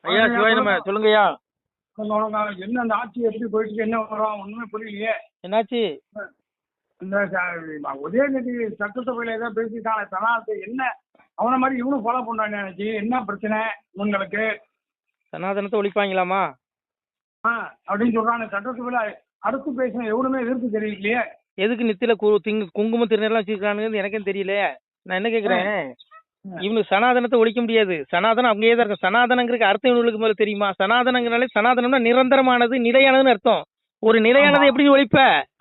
ஐயா சிவாய் நம்ம சொல்லுங்கய்யா. என்ன அந்த ஆட்சி எப்படி போயிட்டு என்ன வரும் ஒண்ணுமே புரியலையே. என்னாச்சு? இந்த உதயநிதி சட்டசபையில ஏதோ பேசிட்டாங்க சனாதனத்தை என்ன அவனை மாதிரி இவனும் ஃபாலோ பண்றாங்க. எனக்கு என்ன பிரச்சனை உங்களுக்கு? சனாதனத்தை ஒழிப்பாங்களாமா அப்படின்னு சொல்றாங்க சட்டசபையில. அடுத்து பேசின எவனுமே எதிர்த்து தெரியலையே. எதுக்கு நெத்தில குங்குமம் திருநெல்லாம் வச்சிருக்கானுன்னு எனக்கும் தெரியல. நான் என்ன கேக்குறேன், இவனுக்கு சனாதனத்தை ஒழிக்க முடியாது. சனாதனம் அங்கேயே தான் இருக்கும். சனாதனங்கிறதுக்கு அர்த்தம் இவனுக்கு முதல்ல தெரியுமா? சனாதனங்கிறனாலே சனாதனம்னா நிரந்தரமானது, நிலையானதுன்னு அர்த்தம். ஒரு நிலையானதை எப்படி ஒழிப்ப?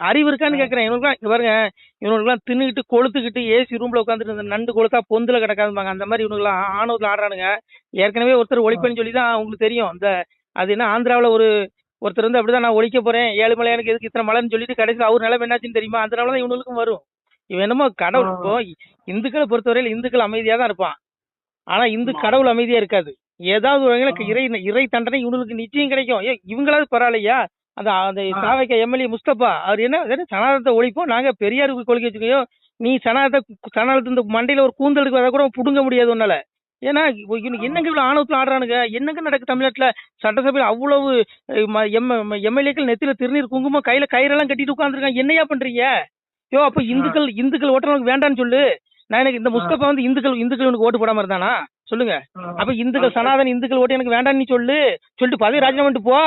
அறிவு இருக்கான்னு கேட்கறேன். இவனுக்குலாம் பாருங்க, இவனுக்குலாம் தின்னுக்கிட்டு கொளுத்துக்கிட்டு ஏசி ரூம்ல உட்காந்துட்டு நண்டு கொளுத்தா பொந்துல கிடக்காதுப்பாங்க. அந்த மாதிரி இவனுக்குலாம் ஆணவத்தில் ஆடுறானுங்க. ஏற்கனவே ஒருத்தர் ஒழிப்பேன்னு சொல்லி தான் உங்களுக்கு தெரியும். இந்த அது என்ன ஆந்திராவில் ஒருத்தர் வந்து அப்படிதான் நான் ஒழிக்க போறேன், ஏழுமலையானுக்கு எதுக்கு இத்தனை மலைன்னு சொல்லிட்டு கடைசியில் அவர் நிலைமை என்னாச்சுன்னு தெரியுமா? அதனால தான் இவனுக்கும் வரும். இவன் என்னமோ கடவுள். இப்போ இந்துக்களை பொறுத்தவரையில் இந்துக்கள் அமைதியா தான் இருப்பான். ஆனா கடவுள் அமைதியா இருக்காது. ஏதாவது ஒரு வகையில இறை தண்டனை இவங்களுக்கு நிச்சயம் கிடைக்கும். இவங்களாவது பரவாயில்லையா? அந்த சாவைக்க எம்எல்ஏ முஸ்தபா அவர் என்ன சனாதனத்தை ஒழிப்போம், நாங்க பெரியாருக்கு கொள்கை வச்சுக்கையோ, நீ சனாதனத்தை இந்த மண்டையில ஒரு கூந்தலுக்கு வர கூட புடுங்க முடியாது உன்னால. ஏன்னா என்னங்க இவ்வளவு ஆணவத்துல ஆடுறானுங்க? என்னங்க நடக்கு தமிழ்நாட்டுல? சட்டசபையில் அவ்வளவு எம்எல்ஏக்கள் நெத்தில திருநீர் குங்குமம் கையில கயிறெல்லாம் கட்டிட்டு உட்காந்துருக்காங்க. என்னையா பண்றீங்க? அப்ப இந்துக்கள் ஓட்டுறவங்க வேண்டான்னு சொல்லு. நான் எனக்கு இந்த முஸ்தபா வந்து இந்துக்கள் உனக்கு ஓட்டு போடாம இருந்தானா சொல்லுங்க? அப்ப இந்துக்கள் ஓட்டு எனக்கு வேண்டான்னு நீ சொல்லிட்டு பதவி ராஜினாமா பண்ணிட்டு போ.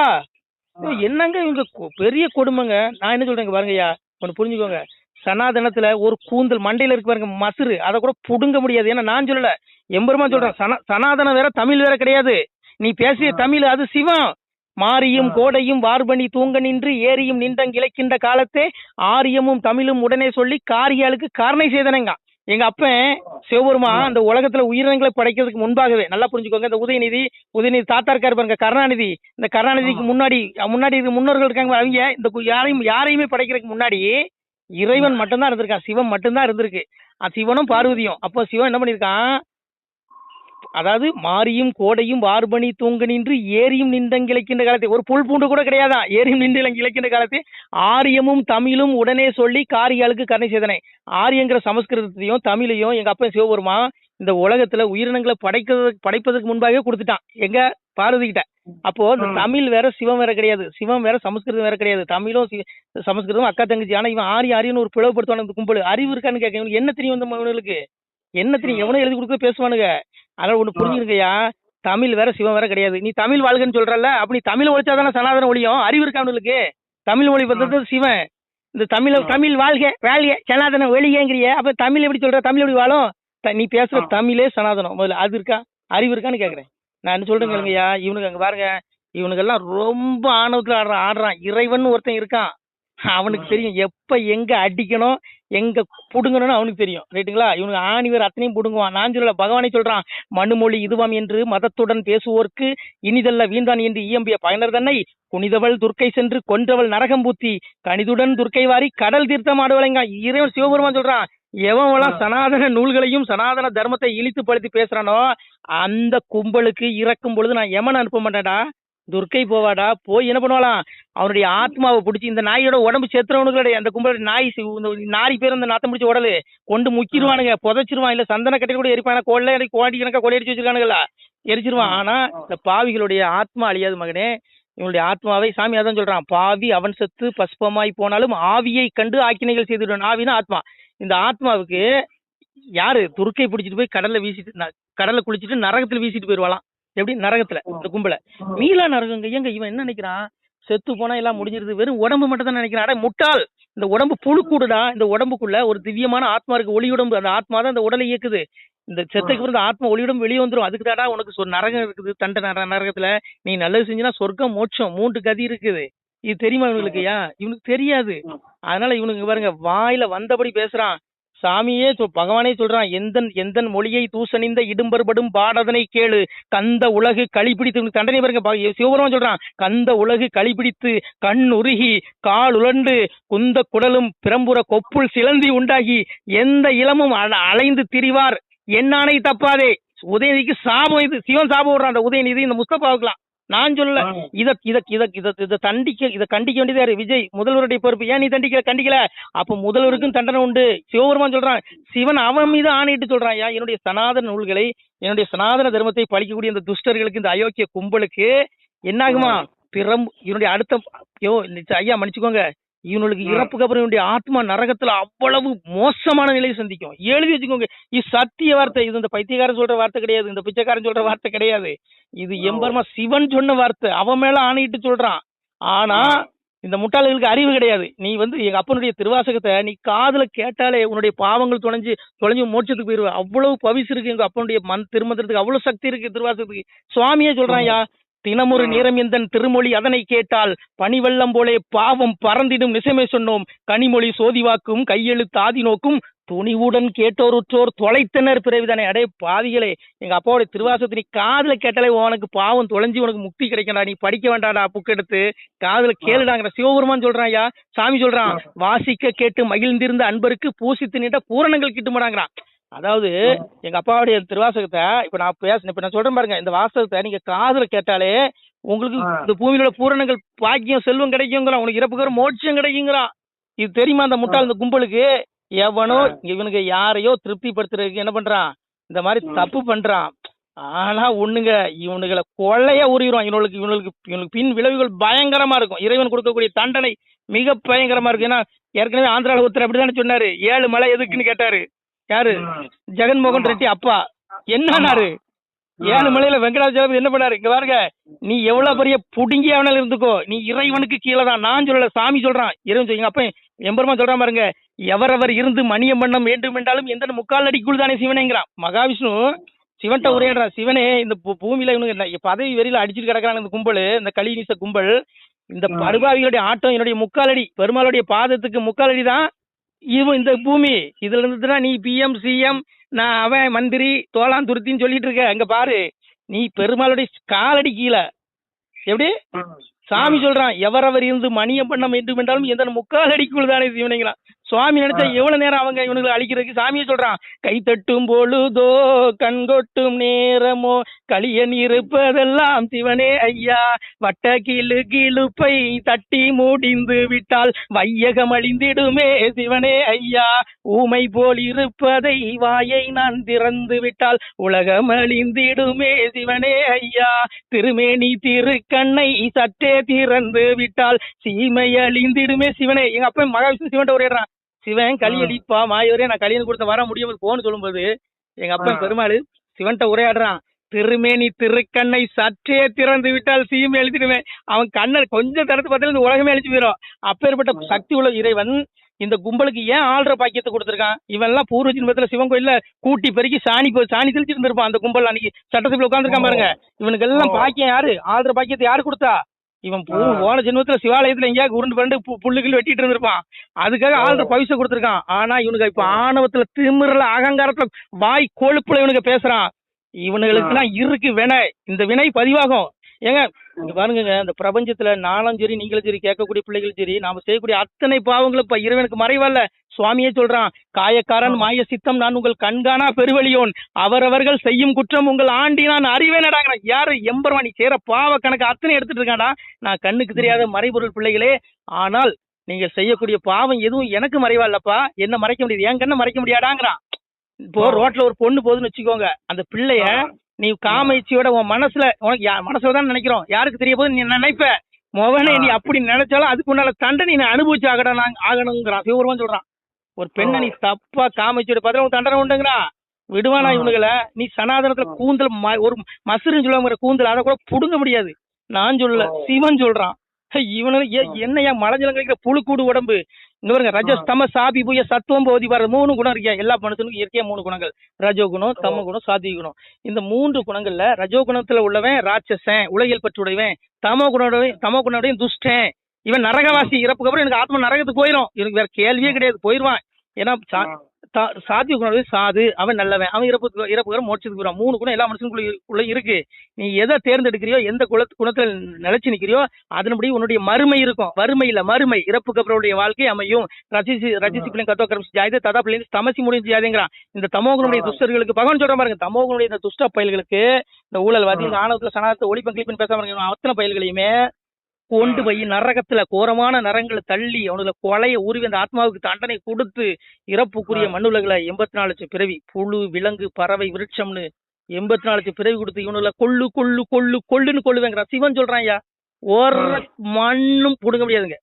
என்னங்க இவங்க பெரிய கொடுமைங்க. நான் என்ன சொல்றேங்க பாருங்கய்யா, ஒன்னு புரிஞ்சுக்கோங்க. சனாதனத்துல ஒரு கூந்தல் மண்டையில இருக்கு பாருங்க மசுறு, அதை கூட புடுங்க முடியாது. ஏன்னா நான் சொல்லல, எம்பெருமான் சொல்றேன். சனாதனம் வேற தமிழ் வேற கிடையாது. நீ பேசிய தமிழ் அது சிவம். மாரியும் கோடையும் வார்பணி தூங்க நின்று ஏரியும் நின்றங்கிழைக்கின்ற காலத்தே ஆரியமும் தமிழும் உடனே சொல்லி காரியாளுக்கு காரணை செய்தனங்க. எங்க அப்பன் சிவபெருமா அந்த உலகத்துல உயிரினங்களை படைக்கிறதுக்கு முன்பாகவே, நல்லா புரிஞ்சுக்கோங்க, இந்த உதயநிதி தாத்தா இருக்காரு பாருங்க, கருணாநிதி. இந்த கருணாநிதிக்கு முன்னாடி முன்னோர்கள் இருக்காங்க. அவங்க இந்த யாரையுமே படைக்கிறதுக்கு முன்னாடி இறைவன் மட்டும்தான் இருந்திருக்கான், சிவன் மட்டும்தான் இருந்திருக்கு. சிவனும் பார்வதியும். அப்போ சிவன் என்ன பண்ணிருக்கான், அதாவது மாரியும் கோடையும் வார்பணி தூங்க நின்று ஏரியும் நின்றங்கிழைக்கின்ற காலத்தை, ஒரு புல் பூண்டு கூட கிடையாதான், ஏரியும் நின்று இழைக்கின்ற காலத்தை ஆரியமும் தமிழும் உடனே சொல்லி காரியாளுக்கு கருணை செய்தனை. ஆரியங்கிற சமஸ்கிருதத்தையும் தமிழையும் எங்க அப்பா சிவபெருமா இந்த உலகத்துல உயிரினங்களை படைப்பதற்கு முன்பாகவே கொடுத்துட்டான் எங்க பார்வதி கிட்ட. அப்போ இந்த தமிழ் வேற சிவம் வேற கிடையாது, சிவம் வேற சமஸ்கிருதம் வேற கிடையாது, தமிழும் சமஸ்கிருதம் அக்கா தங்கச்சி. ஆனா இவன் ஆரியன்னு ஒரு பிளவுபடுத்துவான இந்த கும்பல். அறிவு இருக்கான்னு கேட்க என்ன தெரியும்? இந்த இவனுக்கு என்ன தெரியும்? எவனோ எழுதி கொடுக்க பேசுவானுங்க. அதனால ஒண்ணு புரிஞ்சுருக்கையா, தமிழ் வேற சிவம் வேற கிடையாது. நீ தமிழ் வாழ்கன்னு சொல்றல, அப்படி தமிழ் ஒழிச்சாதானே சனாதனம் ஒழியும். அறிவு இருக்கா அவனுக்கு? தமிழ் மொழி வந்தது சிவன். இந்த தமிழ் வாழ்க சனாதனம் வெளியேங்கிறிய, அப்ப தமிழ் எப்படி சொல்ற? தமிழ் எப்படி வாழும்? நீ பேசுற தமிழே சனாதனம். முதல்ல அது இருக்கா? அறிவு இருக்கான்னு கேக்குறேன். நான் என்ன சொல்றேன் கேளுங்கய்யா, இவனுக்கு அங்க பாருங்க, இவனுக்கெல்லாம் ரொம்ப ஆணவத்துல ஆடுறான். இறைவன் ஒருத்தன் இருக்கான், அவனுக்கு தெரியும் எப்ப எங்க அடிக்கணும் எங்க புடுங்கணும்னு அவனுக்கு தெரியும். ரைட்டுங்களா? இவனுக்கு ஆணிவர் அத்தனையும் புடுங்குவான். நான் சொல்லல, பகவானே சொல்றான், மனுமொழி இதுவாம் என்று மதத்துடன் பேசுவோர்க்கு இனிதல்ல வீண்தான் என்று இயம்பிய பயனர் தன்னை புனிதவள் துர்க்கை சென்று கொன்றவள் நரகம் பூத்தி கணிதுடன் துர்க்கை வாரி கடல் தீர்த்தம் ஆடுவலைங்க. இறைவன் சிவபெருமான் சொல்றான், எவன்லாம் சனாதன நூல்களையும் சனாதன தர்மத்தை இழித்து படுத்தி பேசுறானோ அந்த கும்பலுக்கு இறக்கும் பொழுது நான் எமன் அனுப்ப மாட்டேன்டா, துர்க்கை போவாடா. போய் என்ன பண்ணுவாளாம், அவனுடைய ஆத்மாவை பிடிச்சி, இந்த நாயோட உடம்பு செத்துறவனுக்கு அந்த கும்பல் நாய் நாரி பேர் இந்த நாத்தம் பிடிச்ச உடலு கொண்டு முக்கிடுவானுங்க, புதைச்சிருவான். இல்ல சந்தன கட்டையில் கூட எரிப்பான, கோடி கணக்கா கொள்ளையடிச்சு வச்சிருக்கானுங்களா, எரிச்சிருவான். ஆனா இந்த பாவிகளுடைய ஆத்மா அழியாது மகனே. இவனுடைய ஆத்மாவை சாமி அதான் சொல்றான், பாவி அவன் செத்து பஸ்பமாய் போனாலும் ஆவியை கண்டு ஆக்கினைகள் செய்துவிடுவான். ஆவினா ஆத்மா. இந்த ஆத்மாவுக்கு யாரு துர்க்கை பிடிச்சிட்டு போய் கடல்ல குளிச்சுட்டு நரகத்துல வீசிட்டு போயிருவாளாம். எப்படி? நரகத்துல. இந்த கும்பல மீளா நரகங்க. ஏங்க இவன் என்ன நினைக்கிறான், செத்து போனா எல்லாம் முடிஞ்சிருது, வெறும் உடம்பு மட்டும் தான் நினைக்கிறான். அட முட்டாள், இந்த உடம்பு புழுக்கூடுடா. இந்த உடம்புக்குள்ள ஒரு திவ்யமான ஆத்மா இருக்கு, ஒளி உடம்பு. அந்த ஆத்மா தான் இந்த உடலை இயக்குது. இந்த செத்துக்கு பிறகு ஆத்மா ஒளியுடன் வெளியே வந்துடும். அதுக்கு தாடா உனக்கு நரகம் இருக்குது, தண்ட நரகத்துல நீ நல்லது செஞ்சுனா சொர்க்கம் மோட்சம் 3 கதி இருக்குது. இது தெரியுமா இவனுக்குயா? இவனுக்கு தெரியாது. அதனால இவனுக்கு பாருங்க வாயில வந்தபடி பேசுறான். சாமியே பகவானே சொல்றான், எந்தன் மொழியை தூசணிந்த இடும்பர்படும் பாடதனை கேளு கந்த உலகு களிப்பிடித்து. தண்டனை பாருங்க, சிவபெருமான் சொல்றான், கந்த உலகு களிப்பிடித்து கண் உருகி கால் உலண்டு குந்த குடலும் பிரம்புற கொப்புள் சிலந்தி உண்டாகி எந்த இளமும் அலைந்து திரிவார் என்னானை தப்பாதே. உதயநிதிக்கு சாபம் இது. சிவன் சாபம் விடுறான் அந்த உதயநிதி இந்த முஸ்தபாவுக்குலாம். நான் சொல்லல. இத இத இத இத இத கண்டிக்க வேண்டியதா இருக்கு. விஜய் முதல்வருடைய பொறுப்பு. ஏன் நீ கண்டிக்கல? அப்ப முதல்வருக்கும் தண்டனை உண்டு. சிவபெருமான் சொல்றான், சிவன் அவன் மீது ஆணையிட்டு சொல்றான், என்னுடைய சனாதன நூல்களை, என்னுடைய சனாதன தர்மத்தை பழிக்கக்கூடிய இந்த துஷ்டர்களுக்கு, இந்த அயோக்கிய கும்பலுக்கு என்னாகுமா? இவனுடைய அடுத்த ஐயா மன்னிச்சுக்கோங்க, இவனுக்கு இறப்புக்கு அப்புறம் இவனுடைய ஆத்மா நரகத்துல அவ்வளவு மோசமான நிலையை சந்திக்கும். எழுதி வச்சுக்கோங்க. இது சத்திய வார்த்தை. இது இந்த பைத்தியக்காரன் சொல்ற வார்த்தை கிடையாது, இந்த பிச்சைக்காரன் சொல்ற வார்த்தை கிடையாது. இது எம்பெருமா சிவன் சொன்ன வார்த்தை. அவன் மேல ஆணையிட்டு சொல்றான். ஆனா இந்த முட்டாள்களுக்கு அறிவு கிடையாது. நீ எங்க அப்பனுடைய திருவாசகத்தை நீ காதுல கேட்டாலே உன்னுடைய பாவங்கள் தொலைஞ்சு மோட்சத்துக்கு போயிருவ. அவ்வளவு பவிசு இருக்கு எங்க அப்பனுடைய திருமந்திரத்துக்கு, அவ்வளவு சக்தி இருக்கு திருவாசகத்துக்கு. சுவாமியே சொல்றான்யா, தினமொரு நேரம் எந்தன் திருமொழி அதனை கேட்டால் பனிவெள்ளம் போலே பாவம் பறந்திடும் நிசமே சொன்னோம். கனிமொழி சோதிவாக்கும் கையெழுத்து ஆதி நோக்கும் துணிவுடன் கேட்டோருற்றோர் தொலைத்தனர் பிறவிதானே. அடே பாவிகளே, எங்க அப்பாவுடைய திருவாசகத்தை நீ காதுல கேட்டாலே உனக்கு பாவம் தொலைஞ்சு உனக்கு முக்தி கிடைக்கண்டா. நீ படிக்க வேண்டாடா, புக் எடுத்து காதுல கேளுடாங்கிற சிவபெருமான் சொல்றான். சாமி சொல்றான், வாசிக்க கேட்டு மகிழ்ந்திருந்த அன்பருக்கு பூசித்து நீட்ட பூரணங்கள் கிட்டுமாடாங்கிறான். அதாவது எங்க அப்பாவுடைய திருவாசகத்தை இப்ப நான் சொல்றேன் பாருங்க, இந்த வாசகத்தை நீங்க காதுல கேட்டாலே உங்களுக்கு இந்த பூமியில உள்ள பூரணங்கள் பாக்கியம் செல்வம் கிடைக்குங்கிறான். உனக்கு இறப்புக்கு மோட்சம் கிடைக்குங்கிறான். இது தெரியுமா அந்த முட்டாள் இந்த கும்பலுக்கு? எவனோ இவனுக்கு யாரையோ திருப்திப்படுத்துறதுக்கு என்ன பண்றான், இந்த மாதிரி தப்பு பண்றான். ஆனா ஒண்ணுங்க, இவனுகளை கொள்ளையா உரிவான். இவனுக்கு பின் விளைவுகள் பயங்கரமா இருக்கும். இறைவன் கொடுக்கக்கூடிய தண்டனை மிக பயங்கரமா இருக்கும். ஏன்னா ஏற்கனவே ஆந்திராவில் ஒருத்தர் அப்படித்தானே சொன்னாரு, 7 மலை எதுக்குன்னு கேட்டாரு. யாரு? ஜெகன்மோகன் ரெட்டி அப்பா. என்னாரு 7 மலையில வெங்கடாஜலபதி என்ன பண்ணாரு? இங்க பாருங்க, நீ எவ்வளவு பெரிய புடுங்கி அவனால இருந்துக்கோ, நீ இறைவனுக்கு கீழே தான். நான் சொல்லல, சாமி சொல்றான். இறைவன் எங்க அப்ப எம்பெருமான் சொல்றான் பாருங்க, எவரவர் இருந்து மணியம் பண்ண வேண்டும் என்றாலும் எந்த முக்கால் அடிக்குள் தானே சிவனேங்கிறான். மகாவிஷ்ணு சிவன்ட்ட உரையாடுறான், சிவனே இந்த பூமியில இவனுக்கு பதவி வெறியில அடிச்சுட்டு கிடக்குறாங்க இந்த கும்பல், இந்த கலிநீச கும்பல். இந்த படுபாவிகளுடைய ஆட்டம் என்னுடைய முக்கால் அடி, பெருமாளுடைய பாதத்துக்கு முக்கால் அடி தான் இந்த பூமி. இதுல இருந்துதான் நீ PM CM நான் அவன் மந்திரி தோளான் துருத்தின்னு சொல்லிட்டு இருக்க. அங்க பாரு, நீ பெருமாளுடைய காலடி கீழே. எப்படி சாமி சொல்றான், எவரவர் இருந்து மணியம் பண்ண வேண்டும் என்றாலும் எந்த முக்கால் அடிக்குள் தானே சிவனைங்களாம். சுவாமி நினைச்சா எவ்வளவு நேரம் அவங்க இவனுக்கு அழிக்கிறதுக்கு. சாமியை சொல்றான், கை தட்டும் பொழுதோ கண்கொட்டும் நேரமோ களியன் இருப்பதெல்லாம் சிவனே ஐயா, வட்ட கிழுப்பை தட்டி முடிந்து விட்டால் வையகம் அழிந்திடுமே சிவனே ஐயா, ஊமை போல் இருப்பதை வாயை நான் திறந்து விட்டால் உலகம் அழிந்திடுமே சிவனே ஐயா, திருமேனி திருக்கண்ணை சற்றே திறந்து விட்டால் சீமை அழிந்திடுமே சிவனே. எங்க அப்பா மகாவிஷ்ணு சிவன் உரையாடுறான், சிவன் களி அழிப்பா மாயவரே, நான் கலியன் கொடுத்த வர முடியும் போன்னு சொல்லும்போது எங்க அப்பா பெருமாள் சிவன்ட்ட உரையாடுறான், திருமேனி திருக்கண்ணை சற்றே திறந்து விட்டால் சீமை எழுதிடுவேன். அவன் கண்ணை கொஞ்சம் திறந்து பார்த்தாலும் இந்த உலகமே அழிச்சு போயிடும். அப்பேற்பட்ட சக்தி உள்ள இறைவன் இந்த கும்பலுக்கு ஏன் ஆள்ற பாக்கியத்தை கொடுத்துருக்கான்? இவன் எல்லாம் பூர்வ ஜென்மத்துல சிவன் கோயில்ல கூட்டி பெருக்கி சாணி தெளிச்சு இருந்திருப்பான். அந்த கும்பல் அன்னைக்கு சட்டசபையில உட்காந்துருக்கான் பாருங்க. இவனுக்கு எல்லாம் பாக்கியம் யாரு? ஆள்ற பாக்கியத்தை யாரு கொடுத்தா? இவன் போன ஜென்மத்துல சிவாலயத்துல எங்கேயாவது உருண்டு பண்டு புல்லுகள் வெட்டிட்டு இருந்திருப்பான். அதுக்காக ஆள்ற பவிச கொடுத்துருக்கான். ஆனா இவனுக்கு இப்ப ஆணவத்துல திமிரல அகங்காரத்துல வாய் கொழுப்புல இவனுக்கு பேசுறான். இவனுங்களுக்கு எல்லாம் இருக்கு வினை, இந்த வினை பதிவாகும். ஏங்க இங்க பாருங்க, இந்த பிரபஞ்சத்துல நானும் சரி நீங்களும் சரி கேட்கக்கூடிய பிள்ளைகளும் சரி நாம செய்யக்கூடிய அத்தனை பாவங்களும் இப்ப இறைவனுக்கு மறைவல்ல. சுவாமியே சொல்றான், காயக்காரன் மாய சித்தம் நான் உங்கள் கண்காணா பெருவழியோன், அவரவர்கள் செய்யும் குற்றம் உங்கள் ஆண்டி நான் அறிவே நடாங்கிறான். யாரு? எம்பெருமான். நீ சேர பாவ கணக்கு அத்தனை எடுத்துட்டு இருக்காண்டா. நான் கண்ணுக்கு தெரியாத மறைபொருள் பிள்ளைகளே, ஆனால் நீங்க செய்யக்கூடிய பாவம் எதுவும் எனக்கு மறைவா இல்லப்பா, என்ன மறைக்க முடியாது, என் கண்ணை மறைக்க முடியாடாங்கிறான். இப்போ ரோட்ல ஒரு பொண்ணு போகுதுன்னு வச்சுக்கோங்க, அந்த பிள்ளைய நீ காமயிச்சியோட உன் மனசுல உனக்கு மனசுலதான் நினைக்கிறோம், யாருக்கு தெரிய போது நீ நினைப்ப மொவனே, நீ அப்படி நினைச்சாலும் அதுக்கு உன்னால தண்டனை நீ அனுபவிச்சு ஆகணுங்கிறான் சிவபெருமான் சொல்றான். ஒரு பெண்ணை நீ தப்பா காமயிச்சியோட பதில உன் தண்டனை உண்டுங்கிறான். விடுவானா இவனுங்களை? நீ சனாதனத்துல கூந்தல் ஒரு மசுருன்னு சொல்லுவாங்க கூந்தல், அதை கூட புடுங்க முடியாது. நான் சொல்லல, சிவன் சொல்றான். இவனு என்னையா மலைஞ்சலம் கிடைக்கிற புழுக்கூடு உடம்பு. இங்க பாருங்க, ரஜஸ் தம சாபி பூய சத்துவம் போதி பாரு, 3 குணம் இருக்கியா எல்லா மனுஷனுக்கும் இயற்கையா 3 குணங்கள், ரஜோகுணம் தம குணம் சாத்விக குணம். இந்த 3 குணங்கள்ல ரஜோகுணத்துல உள்ளவன் ராட்சசன் உலகியல் பற்றுடையவன், தமோ குணோடையும் துஷ்டன். இவன் நரகவாசி, இறப்புக்கு அப்புறம் எனக்கு ஆத்மா நரகத்துக்கு போயிடும், இவனுக்கு வேற கேள்வியே கிடையாது, போயிடுவான். ஏன்னா சாத்விக குணம் சாது, அவன் நல்லவன், அவன் இறப்புகிற மோட்சத்துக்கு போறான். 3 குணம் எல்லா மனுஷனுக்குள்ள இருக்கு. நீ எதை தேர்ந்தெடுக்கிறியோ, எந்த குணத்துல நிலைச்சு நிக்கிறியோ அதன்படி உன்னுடைய மறுமை இருக்கும். வறுமை இல்ல, மறுமை, இறப்புக்கு அப்புறம் வாழ்க்கை அமையும். ரஜிசி பிள்ளை கத்தோ கரம் ஜாயதே ததா பிள்ளை தமசி முடிஞ்சு ஜாதேங்கிறான். இந்த தமோகுணனுடைய துஷ்டர்களுக்கு பகவான் சொல்ற பாருங்க, தமோகுணனுடைய இந்த துஷ்ட பயல்களுக்கு, இந்த ஊழல்வாதி, இந்த ஆணவத்துல சனாதத்தை ஒளிப்பன் கிளிப்பன் பேசாம அத்தனை பயல்களையுமே கொண்டு போய் நரகத்துல கோரமான நரங்களை தள்ளி அவனுக்கு கொலைய உருவி அந்த ஆத்மாவுக்கு தண்டனை கொடுத்து இறப்புக்குரிய மண்ணுலகளை 84 லட்சம் பிறவி, புழு, விலங்கு, பறவை, விருட்சம்னு 84 லட்சம் பிறவி கொடுத்து இவனுல கொள்ளுன்னு கொள்ளுவேங்கிற சிவன் சொல்றான். ஐயா, ஒரு மண்ணும் புடுங்க முடியாதுங்க,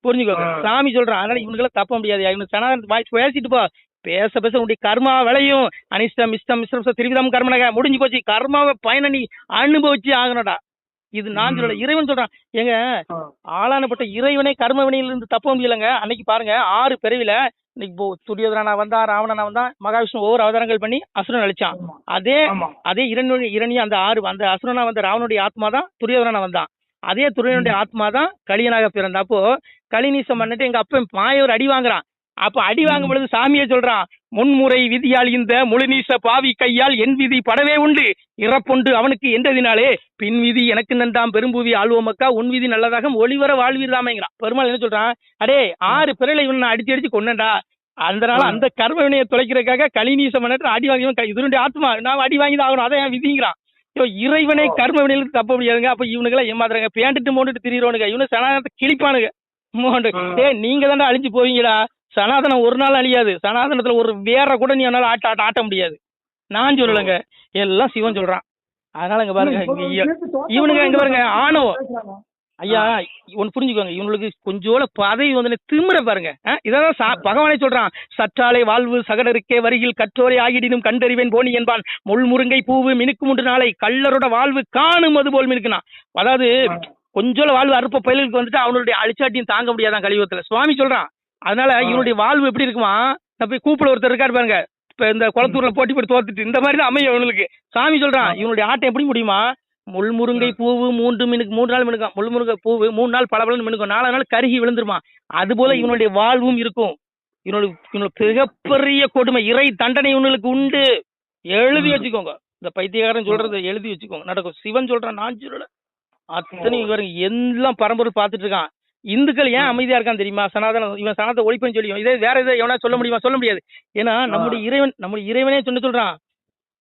புரிஞ்சுக்கோங்க. சாமி சொல்றான். அதனால இவனுக்கெல்லாம் தப்ப முடியாது. இவனுக்கு சனாதன வாய்ஸ் பேசிட்டு போ, பேச உன்னுடைய கர்மா விளையும். அனிஷ்டம் இஷ்டம் மிஸ்ரம் திருவிதம் கர்மனக முடிஞ்சு போச்சு. கர்மாவை பயனை நீ அனுபவிச்சு ஆகணும்டா. இது நான் சொல்லல, இறைவன் சொல்றான். எங்க ஆளானப்பட்ட இறைவனே கர்ம வினையிலிருந்து தப்ப முடியலங்க. அன்னைக்கு பாருங்க 6 பிறவில இன்னைக்கு துரியோதனா வந்தான், ராவணனா வந்தான், மகாவிஷ்ணு ஒவ்வொரு அவதாரங்கள் பண்ணி அசுரன் அழிச்சான். அதே இரணிய அந்த அசுரனா வந்த ராவனுடைய ஆத்மா தான் துரியோதனா வந்தான். அதே துரியனுடைய ஆத்மா தான் கலியனாக பிறந்த. அப்போ கலிநீசம் பண்ணிட்டு எங்க அப்ப மாயோர் அடி வாங்குறான். அப்ப அடி வாங்கும் பொழுது சாமியே சொல்றான், முன்முறை விதியால் இந்த முழுநீச பாவி கையால் என் விதி படவே உண்டு, இறப்புண்டு அவனுக்கு என்றதினாலே பின் விதி எனக்கு நன்றாம் பெரும்பூவி ஆழ்வோமக்கா உன் விதி நல்லதாக ஒளிவர வாழ்வீர்தாமேங்கிறான். பெருமாள் என்ன சொல்றான், அடே 6 பிறலை இவன் நான் அடிச்சு கொண்டா, அதனால அந்த கர்ம வினையை தொலைக்கிறதுக்காக கலிநீசம் பண்ணிட்டு அடி வாங்கி இதனுடைய ஆத்மா நான் அடி வாங்கி தான் ஆகணும், அதை என் விதிங்கிறான். இறைவனை கர்ம வினையில தப்ப முடியாதுங்க. அப்ப இவனுக்கெல்லாம் ஏமாத்துறாங்க, பேண்டுட்டு மோண்டுட்டு திரியிறவனுங்க, இவனு சனாதனத்தை கிழிப்பானுங்க. நீங்க தாண்டா அழிஞ்சு போவீங்கடா. சனாதனம் ஒரு நாள் அழியாது. சனாதனத்துல ஒரு வேற கூட நீ என்னால ஆட்ட முடியாது. நான் சொல்லலைங்க, எல்லாம் சிவன் சொல்றான். அதனால இங்க பாருங்க, இவனுங்க இங்க பாருங்க ஆணவம். ஐயா ஒன்னு புரிஞ்சுக்கோங்க, இவனுக்கு கொஞ்சோல பதவி வந்து திமிர பாருங்க. இதான் பகவானே சொல்றான், சற்றாலே வாழ்வு சகடருக்கே வரியில் கற்றோரை ஆகிடினும் கண்டறிவேன் போனி என்பான், முள்முருங்கை பூவு மினுக்கு 3 நாளை கள்ளரோட வாழ்வு காணும் அது போல் மினுக்குனா. அதாவது கொஞ்சோல வாழ்வு அறுப்ப பயிலுக்கு வந்துட்டு அவனுடைய அழிச்சாட்டியும் தாங்க முடியாதான் கலியுகத்துல, சுவாமி சொல்றான். அதனால இவனுடைய வாழ்வு எப்படி இருக்குமா, போய் கூப்பிட ஒருத்தர் இருக்காரு பாருங்க, இப்ப இந்த குளத்தூர்ல போட்டி போட்டு தோத்துட்டு இந்த மாதிரி தான் அமையும் இவனுக்கு. சாமி சொல்றான், இவனுடைய ஆட்டம் எப்படி முடியுமா, முள்முருங்கை பூவு 3 நாள் மினுக்கும், முள்முருங்கை பூவு 3 நாள் பளபளன்னு மினுக்கும், 4 நாள் கருகி விழுந்துருமா. அது போல இவனுடைய வாழ்வும் இருக்கும். இவனுக்கு மிகப்பெரிய கொடுமை, இறை தண்டனை இவனுக்கு உண்டு. எழுதி வச்சுக்கோங்க, இந்த பைத்தியக்காரன் சொல்றதை எழுதி வச்சுக்கோங்க, நடக்கும். சிவன் சொல்றான், நான் சொல்லல. அத்தனை எல்லாம் பரம்பரை பார்த்துட்டு இருக்கான். இந்துக்கள் ஏன் அமைதியா இருக்கான்னு தெரியுமா, இவன் சனாதனத்தை ஒழிப்புன்னு சொல்லி. இதே வேற எதாவது எவனா சொல்ல முடியுமா, சொல்ல முடியாது. ஏன்னா நம்முடைய இறைவனே சொல்றான்,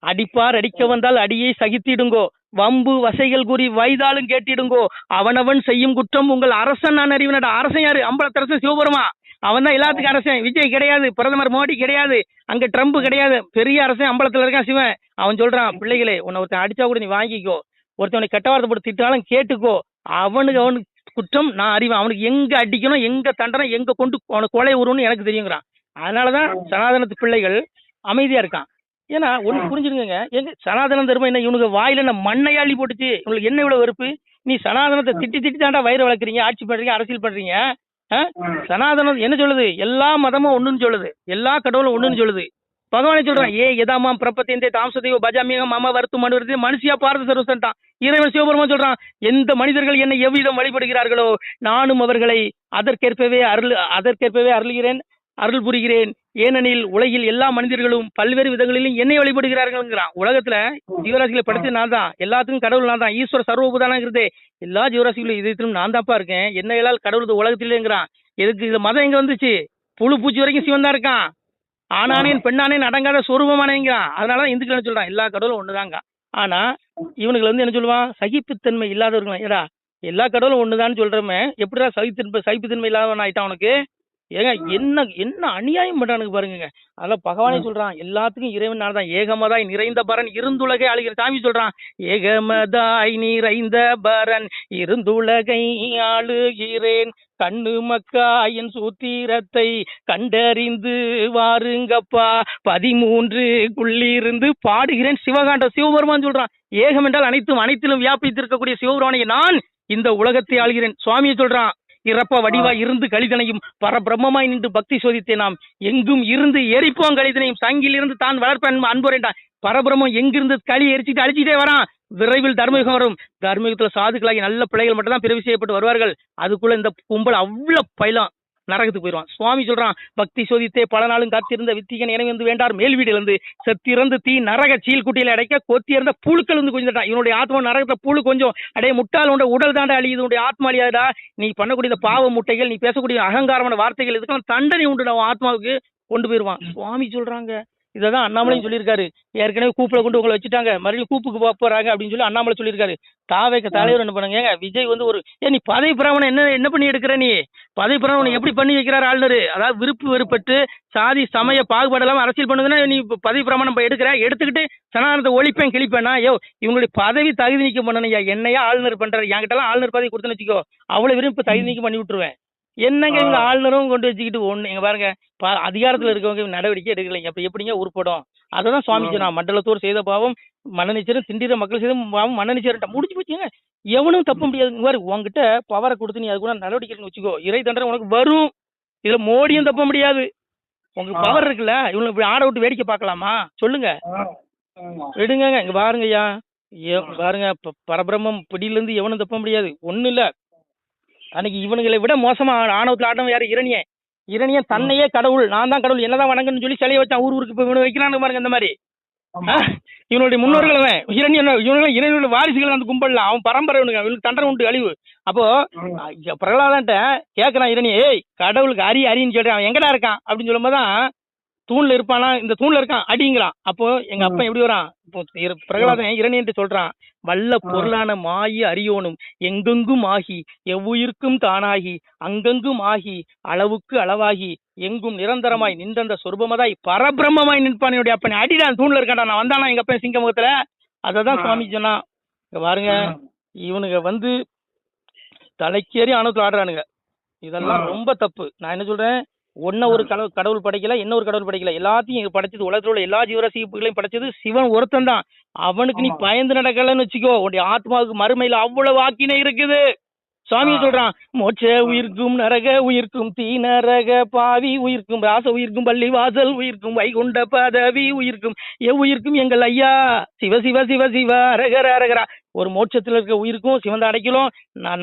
அடிப்பார் அடிக்க வந்தால் அடியை சகித்திடுங்கோ, வம்பு வசைகள் கூறி வைதாலும் கேட்டிடுங்கோ, அவனவன் செய்யும் குற்றம் உங்கள் அரசன் நான் அறிவினடா. அரசன் யாரு, அம்பலத்தரசன் சிவபெருமா, அவன் தான் எல்லாத்துக்கும் அரசன். விஜய் கிடையாது, பிரதமர் மோடி கிடையாது, அங்க ட்ரம்ப் கிடையாது, பெரிய அரசன் அம்பலத்துல இருக்கான் சிவன். அவன் சொல்றான், பிள்ளைகளே உன்னை ஒருத்தன் அடிச்சா கூட நீ வாங்கிக்கோ, ஒருத்தவனை கெட்ட வார்த்தை போட்டு திட்டாலும் கேட்டுக்கோ, அவனுக்கு குற்றம் நான் அறிவேன், அவனுக்கு எங்க அடிக்கணும், எங்க தண்டனை, எங்க கொண்டு அவனுக்கு கொலை வரும்னு எனக்கு தெரியுங்கிறான். அதனாலதான் சனாதனத்து பிள்ளைகள் அமைதியா இருக்கான். ஏன்னா ஒண்ணு புரிஞ்சுடுங்க, எங்க சனாதனம் தருமா என்ன, இவனுக்கு வாயில என்ன மண்ணையாளி போட்டுச்சு, இவனுக்கு என்ன இவ்வளவு வெறுப்பு. நீ சனாதனத்தை திட்டி தாண்டா வயிறு வளர்க்குறீங்க, ஆட்சி பண்றீங்க, அரசியல் பண்றீங்க. சனாதனம் என்ன சொல்லுது, எல்லா மதமும் ஒண்ணுன்னு சொல்லுது, எல்லா கடவுளும் ஒண்ணுன்னு சொல்லுது. பகவானே சொல்றான், எதாமாம் பிரபத்தேந்தே தாம்சதேவ பஜாமியகம் மாமா வருத்து மனு மனுஷியா பாரத சர்வசன்ட்டான். இறைவன் சிவபெருமான் சொல்றான், எந்த மனிதர்கள் என்னை எவ்விதம் வழிபடுகிறார்களோ நானும் அவர்களை அதற்கேற்பவே அருளுகிறேன், அருள் புரிகிறேன். ஏனெனில் உலகில் எல்லா மனிதர்களும் பல்வேறு விதங்களிலும் என்னை வழிபடுகிறார்கள்ங்கிறான். உலகத்துல ஜீவராசிகளை படைத்து நான் தான், எல்லாத்துக்கும் கடவுள் நான் தான், ஈஸ்வர சர்வபூதானங்கிறதே எல்லா ஜீவராசிகளும் இதயத்திலும் நான் தான்ப்பா இருக்கேன், என்னையெல்லாம் கடவுள் உலகத்திலேங்கிறான். எதுக்கு இந்த மதம் எங்க வந்துச்சு, புழு பூச்சி வரைக்கும் சிவன் தான் இருக்கான், ஆனானேன் பெண்ணானேன் அடங்காத சொரூபமானேங்கிறான். அதனாலதான் இந்துக்கள் என்ன சொல்றான், எல்லா கடவுளும் ஒண்ணுதாங்க. ஆனா இவனுக்கு என்ன சொல்லுவான், சகிப்புத்தன்மை இல்லாதவர்கள். ஏடா எல்லா கடவுளும் ஒண்ணுதான்னு சொல்றமே, எப்படிடா சகிப்புத்தன்மை இல்லாதவன் ஆயிட்டான் உனக்கு. ஏங்க என்ன அநியாயம் பண்றானுங்க பாருங்க. அதெல்லாம் பகவானே சொல்றான், எல்லாத்துக்கும் இறைவன் நான் தான், ஏகமதாய் நிறைந்த பரன் இருந்துலகை ஆளுகிற. சாமி சொல்றான், ஏகமதாய் நிறைந்த பரன் இருந்துலகை ஆளுகிறேன், கண்ணு மக்கா என் சூத்திரத்தை கண்டறிந்து வாருங்கப்பா, 13 பாடுகிறேன் சிவகாண்டம். சிவபெருமான் சொல்றான், ஏகம் என்றால் அனைத்திலும் வியாபித்திருக்கக்கூடிய சிவபெருமானை நான் இந்த உலகத்தை ஆள்கிறேன். சுவாமியை சொல்றான், இறப்ப வடிவா இருந்து கலிதனையும் பரபிரம்மமாய் நின்று பக்தி சோதித்தேன், நாம் எங்கும் இருந்து எரிப்போம் கலிதனையும், சங்கில் இருந்து தான் வளர்ப்பேன் அன்புரைண்டான். பரபிரம்மம் எங்கிருந்து களி எரிச்சிட்டு அழிச்சிட்டே வரான். விரைவில் தர்மயுகம் வரும், தர்மயுகத்துல சாதுக்களாகி நல்ல பிள்ளைகள் மட்டும் தான் பிறவி செய்யப்பட்டு வருவார்கள். அதுக்குள்ள இந்த கும்பல் அவ்வளவு பயிலாம் நரகத்துக்கு போயிடுவான். சுவாமி சொல்றான், பக்தி சோதித்தே பல நாளும் காத்திருந்த வித்திகன் எனவே வந்து வேண்டார் மேல் வீடு இருந்து செத்திறந்து தீ நரக சீல்குட்டியில அடைக்க கொத்தியிருந்த புழுக்கள் வந்து கொஞ்சம் இவனுடைய ஆத்மா நரகத்துல புழு கொஞ்சம் அடைய முட்டாள் உண்ட உடல் தாண்டா அழியுது, உன்னுடைய ஆத்மா அழியாதா, நீ பண்ணக்கூடிய இந்த பாவ முட்டைகள், நீ பேசக்கூடிய அகங்காரமான வார்த்தைகள், இதுக்கெல்லாம் தண்டனை உண்டு நம்ம ஆத்மாவுக்கு கொண்டு போயிருவான். சுவாமி சொல்றாங்க. இதான் அண்ணாமலையும் சொல்லியிருக்காரு. ஏற்கனவே கூப்பிட கொண்டு உங்களை வச்சுட்டாங்க, மறுபடியும் கூப்புக்கு போறாங்க அப்படின்னு சொல்லி அண்ணாமலை சொல்லியிருக்காரு. தாவேக்க தலைவர் என்ன பண்ணுங்க, விஜய் வந்து ஒரு நீ பதவி பிரமாணம் என்ன பண்ணி எடுக்கிற, நீ பதவி பிரமாணம் எப்படி பண்ணி வைக்கிறார் ஆளுநர், அதாவது விருப்பு வெறுப்பட்டு சாதி சமய பாகுபாடெல்லாம் அரசியல் பண்ணுதுன்னா நீ பதவி பிரமாணம் எடுத்துக்கிட்டு சனாதனத்தை ஒழிப்பேன் கிழிப்பேனா, இவங்களுடைய பதவி தகுதி நீக்கம் பண்ணணையா, என்னையா ஆளுநர் பண்றாரு, என்கிட்ட ஆளுநர் பதவி கொடுத்துன்னு வச்சுக்கோ, அவ்வளவு விரும்ப தகுதி நீக்கம் பண்ணி விட்டுருவேன். என்னங்க இவங்க ஆளுநரும் கொண்டு வச்சுக்கிட்டு ஒண்ணு இங்க பாருங்க, அதிகாரத்துல இருக்கவங்க நடவடிக்கை எடுக்கலைங்க, அப்ப எப்படிங்க உருப்படும்? அததான் சுவாமி சொன்னா, மண்டலத்தோர் செய்த பாவம் மன்னனிச்சரும் திண்டிர மக்கள் செய்த பாவம் மன்னனிச்சரும் முடிஞ்சு போச்சுங்க. எவனும் தப்ப முடியாது. பாரு, உங்ககிட்ட பவரை கொடுத்து நீ அது கூட நடவடிக்கை வச்சுக்கோ, இறை தண்டனை உனக்கு வரும். இதுல மோடியும் தப்ப முடியாது. உங்களுக்கு பவர் இருக்குல்ல, இவங்க இப்படி ஆட விட்டு வேடிக்கை பார்க்கலாமா சொல்லுங்க? விடுங்க. இங்க பாருங்கய்யா, பாருங்க, பரபிரம்மம் பிடியில இருந்து எவனும் தப்ப முடியாது. ஒண்ணு இல்ல, அன்னைக்கு இவனுங்களை விட மோசமா ஆணவத்துல ஆட்டம் யாரு? இரணியன் தன்னையே கடவுள், நான் தான் கடவுள், என்னதான் வணங்கன்னு சொல்லி சிலையை வச்சான். ஊருக்கு இப்ப இவனு வைக்கிறான்னு பாருங்க. இந்த மாதிரி இவனுடைய முன்னோர்கள் இவனுடைய வாரிசுகள் அந்த கும்பல்ல அவன் பரம்பரை, இவனுக்கு தண்டனை உண்டு, அழிவு. அப்போ பிரகலாதன்ட்ட கேட்கறான் இரணிய, ஏய் கடவுளுக்கு அரின்னு சொல்றேன், அவன் எங்கடா இருக்கான் அப்படின்னு சொல்லும் போதுதான் தூண்ல இருப்பானா, இந்த தூண்ல இருக்கான் அடிங்கிறான். அப்போ எங்க அப்பா எப்படி வரான், பிரகலாதன் இரணியன்ட்டு சொல்றான், வல்ல பொருளான மாயி அறியோனும் எங்கெங்கும் ஆகி எவ்வுயிர்க்கும் தானாகி அங்கங்கும் ஆகி அளவுக்கு அளவாகி எங்கும் நிரந்தரமாய் நின்றந்த சொருபமதாய் பரபிரம்மமாய் நிற்பான் என்னுடைய அப்பன். அடிதான் தூண்ல இருக்கான்டா, நான் வந்தானா எங்க அப்பன் சிங்க முகத்துல. அததான் சுவாமி சொன்னா. பாருங்க, இவனுங்க வந்து தலைக்கேறி ஆணவத்தில் ஆடுறானுங்க. இதெல்லாம் ரொம்ப தப்பு. நான் என்ன சொல்றேன், ஒரு கடவுள் படைக்கல, என்ன ஒரு கடவுள் படைக்கல, எல்லாத்தையும் படைச்சது, உலகத்தில் உள்ள எல்லா ஜீவராசிகளையும் படைச்சது சிவன் ஒருத்தன் தான். அவனுக்கு நீ பயந்து நடக்கலன்னு வச்சுக்கோ, உன்னுடைய ஆத்மாவுக்கு மறுமையில அவ்வளவு வாக்கினை இருக்குது. சுவாமி சொல்றான், மோட்ச உயிர்க்கும் நரக உயிர்க்கும் தீ நரக பாவி உயிர்க்கும் ராச உயிர்க்கும் பள்ளி வாசல் உயிர்க்கும் வைகுண்ட பதவி உயிர்க்கும் எவ்வுயிர்க்கும் எங்கள் ஐயா சிவ சிவ சிவ சிவ அரகர அரகரா. ஒரு மோட்சத்துல இருக்க உயிருக்கும் சிவந்த அடைக்கலும்,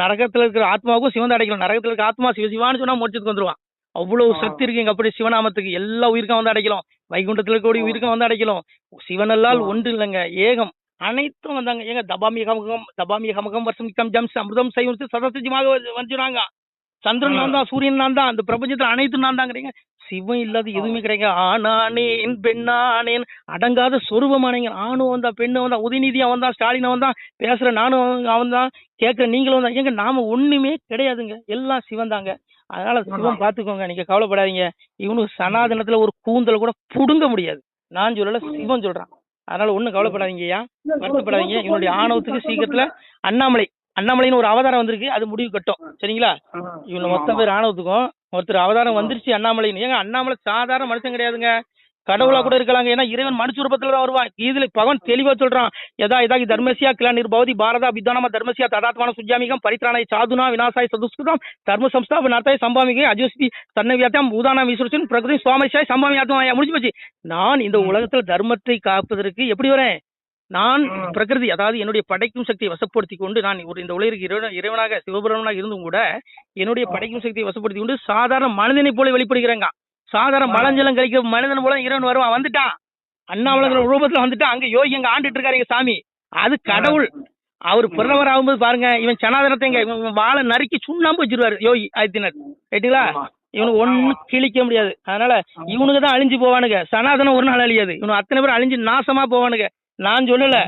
நரகத்துல இருக்கிற ஆத்மாவுக்கும் சிவந்த அடைக்கலும். நரகத்துல இருக்க ஆத்மா சிவசிவான்னு சொன்னா மோட்சத்துக்கு வந்துருவான். அவ்வளவு சக்தி இருக்கு எங்க அப்படி சிவநாமத்துக்கு. எல்லா உயிருக்கும் வந்து அடைக்கலாம், வைகுண்டத்துல இருக்கக்கூடிய உயிருக்கும் வந்து அடைக்கலாம். சிவனல்லால் ஒன்று இல்லைங்க, ஏகம் அனைத்தும் வந்தாங்க. ஏங்க தபாமியகம் வருஷம் ஜம்ஸ் அமிர்தம் சைவம் சதசிஜமாக வந்துனாங்க. சந்திரன் நான் தான், சூரியன் நான் தான், அந்த பிரபஞ்சத்துல அனைத்தும் நான் தாங்கிறீங்க. சிவம் இல்லாத எதுவுமே கிடையாது. ஆணானேன் பெண்ணானேன் அடங்காத சொரூபமானேங்க. ஆணும் வந்தா, பெண்ணு வந்தா, உதயநிதி அவன் தான், ஸ்டாலின் அவன் தான், பேசுற நானும் அவன் தான், கேட்கிற நீங்களும் தான். ஏங்க நாம ஒண்ணுமே கிடையாதுங்க, எல்லாம் சிவன் தாங்க. அதனால சிவம் பாத்துக்கோங்க, நீங்க கவலைப்படாதீங்க. இவனுக்கு சனாதனத்துல ஒரு கூந்தல் கூட புடுங்க முடியாது. நான் சொல்லல, சிவன் சொல்றான். அதனால ஒண்ணும் கவலைப்படாதீங்கய்யா, வருத்தப்படாதீங்க. இவனுடைய ஆணவத்துக்கு சீக்கிரத்துல அண்ணாமலைன்னு ஒரு அவதாரம் வந்திருக்கு, அது முடிவு கட்டும். சரிங்களா? இவங்க மொத்தம் பேர் ஆணவத்துக்கும் ஒருத்தர் அவதாரம் வந்துருச்சு அண்ணாமலைன்னு. ஏங்க அண்ணாமலை சாதாரண மனுஷன் கிடையாதுங்க, கடவுளா கூட இருக்கலாங்க. ஏன்னா இறைவன் மனுஷ ரூபத்துல தான் வருவான். இதுல பகவான் தெளிவா சொல்றான், யதா இதாகி தர்மசியா கிளா நிர்பவதி பாரதா வித்வானமா தர்மசியா ததாத்மான சுஜாமிகம் பரித்ராணாய் சாதுனா விநாசாய் சதுஸ்கிருதம் தர்ம சம்ஸ்தாபனார்த்தாய் சம்பாமிகை அஜோஸ்தி தன்னவியாத்தாம் பூதானா விசுரசன் பிரகிருதி சுவாமிஷாய் சம்பாமி ஆத்மாயா. முடிஞ்சு போச்சு. நான் இந்த உலகத்துல தர்மத்தை காப்பதற்கு எப்படி வரேன், நான் பிரகிருதி, அதாவது என்னுடைய படைக்கும் சக்தியை வசப்படுத்தி கொண்டு, நான் இந்த உலகிற்கு இறைவனாக சிவபெருமனாக இருந்தும் கூட என்னுடைய படைக்கும் சக்தியை வசப்படுத்தி கொண்டு சாதாரண மனிதனை போல வெளிப்படுகிறேங்க. சாதாரண மலஞ்சலம் கழிக்கிற மனிதன் போல இறைவன் வருவான். வந்துட்டான், அண்ணாமலைங்கிற ரூபத்துல வந்துட்டான். அங்க யோகி அங்க ஆண்டுட்டு இருக்காரு சாமி, அது கடவுள். அவர் பிறந்தவர் ஆகும்போது பாருங்க, இவன் சனாதனத்தை இவன் வாழை நறுக்கி சுண்ணாம்பு வச்சிருவாரு யோகி ஆதித்யநாத். ரைட்டுங்களா? இவனுக்கு ஒன்னும் கிழிக்க முடியாது. அதனால இவனுக்கு தான் அழிஞ்சு போவானுங்க, சனாதனம் ஒரு நாள் அழியாது. இவனு அத்தனை பேர் அழிஞ்சு நாசமா போவானுங்க. நான் சொல்லல,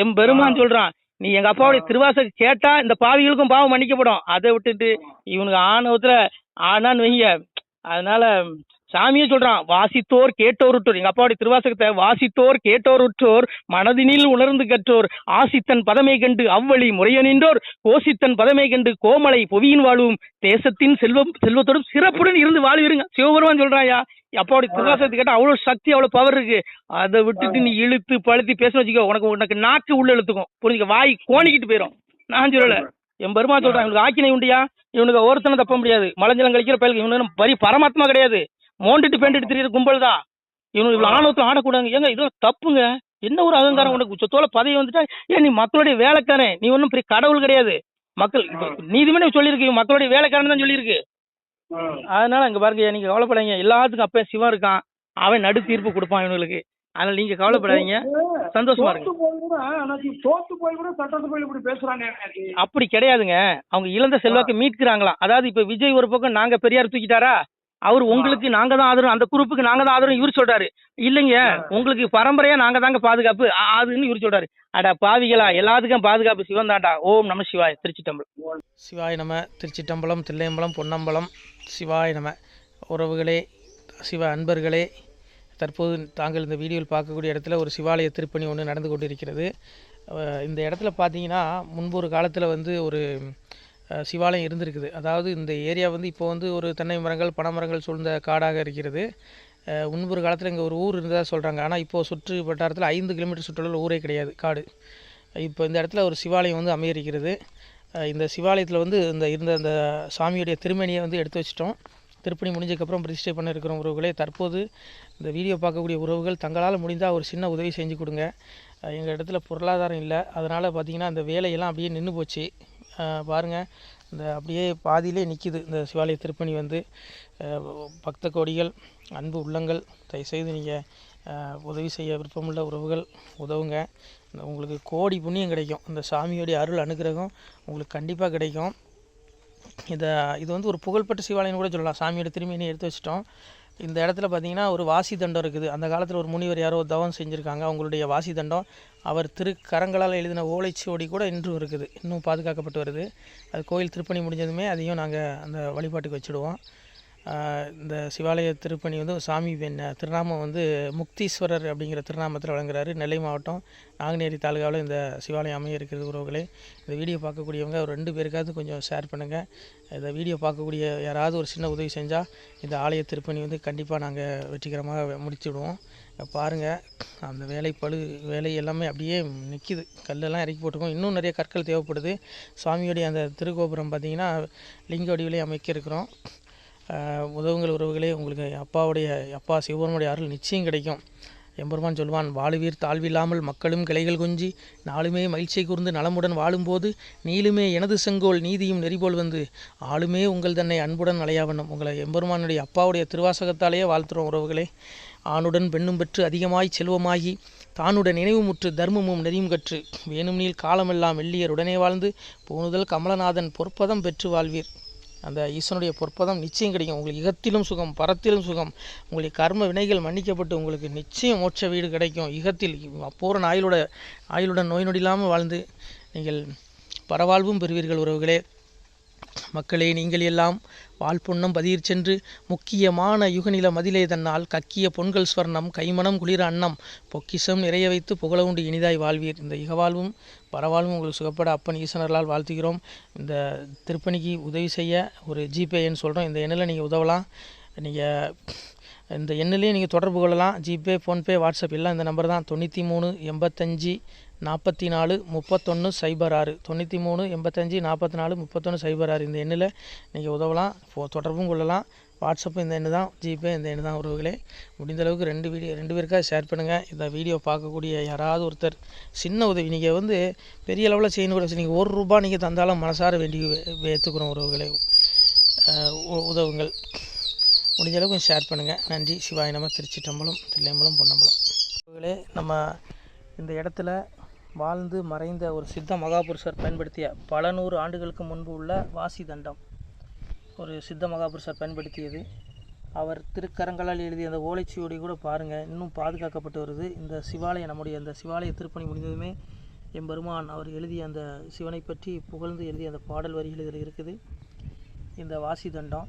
என் பெருமான் சொல்றான். நீ எங்க அப்பாவுடைய திருவாசக கேட்டா இந்த பாவிகளுக்கும் பாவம் மன்னிக்கப்படும். அதை விட்டுட்டு இவனுக்கு ஆணவத்துல ஆனான்னு வைங்க. அதனால சாமியே சொல்றான், வாசித்தோர் கேட்டோருற்றோர். எங்க அப்பாவுடைய திருவாசகத்தை வாசித்தோர் கேட்டோருற்றோர் மனதினில் உணர்ந்து கற்றோர் ஆசித்தன் பதமை கண்டு அவ்வழி முறைய நின்றோர் கோசித்தன் பதமை கண்டு கோமலை பொவியின் வாழும் தேசத்தின் செல்வத்தோடும் சிறப்புடன் இருந்து வாழ்விருங்க. சிவபெருமான் சொல்றாயா, அப்பாவுடைய திருவாசகத்தை கேட்டா அவ்வளவு சக்தி, அவ்வளவு பவர் இருக்கு. அதை விட்டுட்டு நீ இழுத்து பழுத்தி பேச வச்சுக்கோ, உனக்கு நாக்கு உள்ள இழுத்துக்கும். புரிஞ்சுக்க, வாய் கோணிக்கிட்டு போயிடும். நான் சொல்லல, என் பெருமான் சொல்றான். இவனுக்கு ஆக்கினை உண்டியா, இவனுக்கு ஒருத்தனை தப்ப முடியாது. மலஞ்சலம் கழிக்கிற பயலுக்கு இவனு பரி பரமாத்மா கிடையாது, மோண்டுட்டு பேண்டுட்டு தெரியுற கும்பல் தான். இவனுக்கு இவ்வளவு ஆணவத்தில் ஆடக்கூடாது. ஏங்க இது தப்புங்க. என்ன ஒரு அகங்காரம் உனக்கு, சொத்தோல பதவி வந்துட்டா ஏன் நீ மக்களுடைய வேலைக்காரன், நீ ஒன்னும் பெரிய கடவுள் கிடையாது. மக்கள் நீதிமன்றம் சொல்லியிருக்கு, மக்களுடைய வேலைக்காரன் தான் சொல்லியிருக்கு. அதனால அங்க பாருங்க, நீங்க கவலைப்படாதீங்க. எல்லாத்துக்கும் அப்ப சிவன் இருக்கான், அவன் நடு தீர்ப்பு கொடுப்பான் இவனுக்கு. அதனால நீங்க கவலைப்படாதீங்க, சந்தோஷமா இருங்க. தோத்து போய் கூட சட்டசபையில் இப்படி பேசுறாங்க. அப்படி கிடையாதுங்க, அவங்க இழந்த செல்வாக்கு மீட்கிறாங்களாம். அதாவது இப்ப விஜய் ஒரு பக்கம் நாங்க பெரியார் தூக்கிட்டாரா, அவர் உங்களுக்கு நாங்க தான் ஆதரவு, அந்த குரூப்புக்கு நாங்க தான் ஆதரவு இவர் சொல்றாரு. இல்லைங்க, உங்களுக்கு பரம்பரையா நாங்க தாங்க பாதுகாப்பு அதுன்னு இவர் சொல்றாரு. அட பாவிகளா, எல்லாத்துக்கும் பாதுகாப்பு சிவன் தாண்டா. ஓம் நம சிவாய். திருச்சிட்டம்பலம். சிவாய் நம. திருச்சிட்டம்பலம், தில்லையம்பலம், பொன்னம்பலம். சிவாய் நம. உறவுகளே, சிவ அன்பர்களே, தற்போது தாங்கள் இந்த வீடியோவில் பார்க்கக்கூடிய இடத்துல ஒரு சிவாலய திருப்பணி ஒன்று நடந்து கொண்டிருக்கிறது. இந்த இடத்துல பார்த்தீங்கன்னா முன்பு ஒரு காலத்தில் வந்து ஒரு சிவாலயம் இருந்திருக்குது. அதாவது இந்த ஏரியா வந்து இப்போ வந்து ஒரு தென்னை மரங்கள், பனை மரங்கள் சூழ்ந்த காடாக இருக்கிறது. முன்பு ஒரு காலத்தில் இங்கே ஒரு ஊர் இருந்ததாக சொல்கிறாங்க. ஆனால் இப்போது சுற்று வட்டாரத்தில் 5 கிலோமீட்டர் சுற்றுலா ஊரே கிடையாது, காடு. இப்போ இந்த இடத்துல ஒரு சிவாலயம் வந்து அமையிருக்கிறது. இந்த சிவாலயத்தில் வந்து இருந்த அந்த சாமியுடைய திருமணியை வந்து எடுத்து வச்சிட்டோம். திருப்பணி முடிஞ்சதுக்கப்புறம் பிரதிஷ்டை பண்ண இருக்கிற உறவுகளே, தற்போது இந்த வீடியோ பார்க்கக்கூடிய உறவுகள் தங்களால் முடிந்தால் ஒரு சின்ன உதவி செஞ்சு கொடுங்க. எங்கள் இடத்துல பொருளாதாரம் இல்லை, அதனால் பார்த்திங்கன்னா அந்த வேலையெல்லாம் அப்படியே நின்று போச்சு. பாருங்கள், இந்த அப்படியே பாதியிலே நிற்கிது இந்த சிவாலய திருப்பணி வந்து. பக்த கோடிகள், அன்பு உள்ளங்கள், தயவுசெய்து நீங்கள் உதவி செய்ய விருப்பமுள்ள உறவுகள் உதவுங்க. உங்களுக்கு கோடி புண்ணியம் கிடைக்கும். இந்த சாமியோடைய அருள் அனுகிரகம் உங்களுக்கு கண்டிப்பாக கிடைக்கும். இது வந்து ஒரு புகழ்பெற்ற சிவாலயம் கூட சொல்லலாம். சாமியோட திருமணியை எடுத்து வச்சிட்டோம். இந்த இடத்துல பார்த்திங்கன்னா ஒரு வாசி தண்டம் இருக்குது. அந்த காலத்தில் ஒரு முனிவர் யாரோ தவம் செஞ்சுருக்காங்க. அவங்களுடைய வாசி தண்டம் அவர் திருக்கரங்களால் எழுதின ஓலைச்சுவடி கூட இன்றும் இருக்குது, இன்னும் பாதுகாக்கப்பட்டு வருது. அது கோயில் திருப்பணி முடிஞ்சதுமே அதையும் நாங்கள் அந்த வழிபாட்டுக்கு வச்சுடுவோம். இந்த சிவாலய திருப்பணி வந்து சாமி திருநாமம் வந்து முக்தீஸ்வரர் அப்படிங்கிற திருநாமத்தில் வழங்குறாரு. நெல்லை மாவட்டம் நாங்குநேரி தாலுகாவில் இந்த சிவாலயம் அமைய இருக்கிறது உறவுகளே. இந்த வீடியோ பார்க்கக்கூடியவங்க ஒரு 2 பேருக்காவது கொஞ்சம் ஷேர் பண்ணுங்கள். இந்த வீடியோ பார்க்கக்கூடிய யாராவது ஒரு சின்ன உதவி செஞ்சால் இந்த ஆலய திருப்பணி வந்து கண்டிப்பாக நாங்கள் வெற்றிகரமாக முடிச்சுடுவோம். பாருங்கள், அந்த வேலை எல்லாமே அப்படியே நிற்கிது. கல்லெல்லாம் இறக்கி போட்டிருக்கோம். இன்னும் நிறைய கற்கள் தேவைப்படுது. சுவாமியோடைய அந்த திருக்கோபுரம் பார்த்திங்கன்னா லிங்க வடிவிலே அமைக்க இருக்கிறோம். உதவுங்கள் உறவுகளே. உங்களுக்கு அப்பா சிவபெருமானுடைய அருள் நிச்சயம் கிடைக்கும். எம்பெருமான் சொல்வான், வாழுவீர் தாழ்வில்லாமல் மக்களும் கிளைகள் கொஞ்சி நாளுமே மகிழ்ச்சியை கூர்ந்து நலமுடன் வாழும்போது நீளுமே எனது செங்கோல் நீதியும் நெறிபோல் வந்து ஆளுமே உங்கள் தன்னை அன்புடன் அலையாவண்ணம். உங்களை எம்பெருமானுடைய அப்பாவுடைய திருவாசகத்தாலேயே வாழ்த்துறோம் உறவுகளே. ஆணுடன் பெண்ணும் பெற்று அதிகமாய் செல்வமாகி தானுடன் நினைவுமுற்று தர்மமும் நெறியும் கற்று வேணும் நீள் காலமெல்லாம் வெள்ளியர் உடனே வாழ்ந்து போனுதல் கமலநாதன் பொற்பதம் பெற்று வாழ்வீர். அந்த ஈசனுடைய பொற்பதம் நிச்சயம் கிடைக்கும். உங்களுக்கு இகத்திலும் சுகம், பரத்திலும் சுகம். உங்களுடைய கர்ம வினைகள் மன்னிக்கப்பட்டு உங்களுக்கு நிச்சயம் மோட்ச வீடு கிடைக்கும். இகத்தில் பூரண ஆயுளுடன் நோய் நொடி இல்லாமல் வாழ்ந்து நீங்கள் பரவாழ்வும் பெறுவீர்கள் உறவுகளே. மக்களே, நீங்கள் எல்லாம் வாழ்பொன்னம் பதியிற் சென்று முக்கியமான யுகநில மதிலே தன்னால் கக்கிய பொன்கள் ஸ்வர்ணம் கைமணம் குளிர அன்னம் பொக்கிஷம் நிறைய வைத்து புகழ உண்டு இனிதாய் வாழ்வீர். இந்த இகவாழ்வும் பரவாழ்வும் உங்களுக்கு சுகப்பட அப்பன் ஈசனர்களால் வாழ்த்துகிறோம். இந்த திருப்பணிக்கு உதவி செய்ய ஒரு ஜிபே எண் சொல்கிறோம். இந்த எண்ணில் நீங்கள் உதவலாம். நீங்கள் இந்த எண்ணிலே நீங்கள் தொடர்பு கொள்ளலாம். ஜிபே, ஃபோன்பே, வாட்ஸ்அப் எல்லாம் இந்த நம்பர் தான். 93 85 44 31 06 93 85 44 31 06. இந்த எண்ணில் நீங்கள் உதவலாம், தொடர்பும் கொள்ளலாம். வாட்ஸ்அப்பு இந்த எண்ணு தான், ஜிபே இந்த எண்ணு தான் உறவுகளே. முடிந்தளவுக்கு 2 பேருக்காக ஷேர் பண்ணுங்கள். இந்த வீடியோ பார்க்கக்கூடிய யாராவது ஒருத்தர் சின்ன உதவி, நீங்கள் வந்து பெரிய அளவில் செய்யணும் கூட, நீங்கள் ₹1 நீங்கள் தந்தாலும் மனசார வேண்டி ஏற்றுக்கிறோம் உறவுகளே. உதவுங்கள். முடிஞ்ச அளவுக்கு கொஞ்சம் ஷேர் பண்ணுங்கள். நன்றி. சிவாய நம. திருச்சிட்டம்பலம், தில்லையம்பலம், பொன்னம்பலம். உறவுகளே, நம்ம இந்த இடத்துல வாழ்ந்து மறைந்த ஒரு சித்த மகாபுருஷர் பயன்படுத்திய பல 100 ஆண்டுகளுக்கு முன்பு உள்ள வாசி தண்டம் ஒரு சித்த மகாபுருஷர் பயன்படுத்தியது. அவர் திருக்கரங்களால் எழுதிய அந்த ஓலைச்சுவடி கூட பாருங்கள், இன்னும் பாதுகாக்கப்பட்டு வருது. இந்த சிவாலயம், நம்முடைய அந்த சிவாலய திருப்பணி முடிந்ததுமே எம்பெருமான் அவர் எழுதிய அந்த சிவனை பற்றி புகழ்ந்து எழுதிய அந்த பாடல் வரிகள் இதில் இருக்குது. இந்த வாசி தண்டம்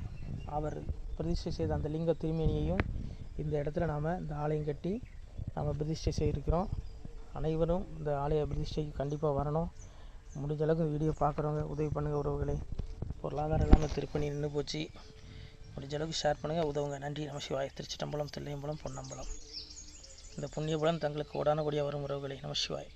அவர் பிரதிஷ்டை செய்த அந்த லிங்க திருமேனியையும் இந்த இடத்துல நாம் இந்த ஆலயம் கட்டி நாம் பிரதிஷ்டை செய்திருக்கிறோம். அனைவரும் இந்த ஆலய பிரதிஷ்டைக்கு கண்டிப்பாக வரணும். முடிஞ்ச அளவுக்கு வீடியோ பார்க்குறவங்க உதவி பண்ணுங்கள் உறவுகளை. பொருளாதாரம் இல்லாமல் திருப்பணி நின்று போச்சு. முடிஞ்ச அளவுக்கு ஷேர் பண்ணுங்கள், உதவுங்க. நன்றி. நம சிவாய. திருச்சிட்டம்பலம், தில்லையம்பலம், பொன்னம்பலம். இந்த புண்ணிய பலன் தங்களுக்கு கோடான கோடியாக வரும் உறவுகளை. நம சிவாய.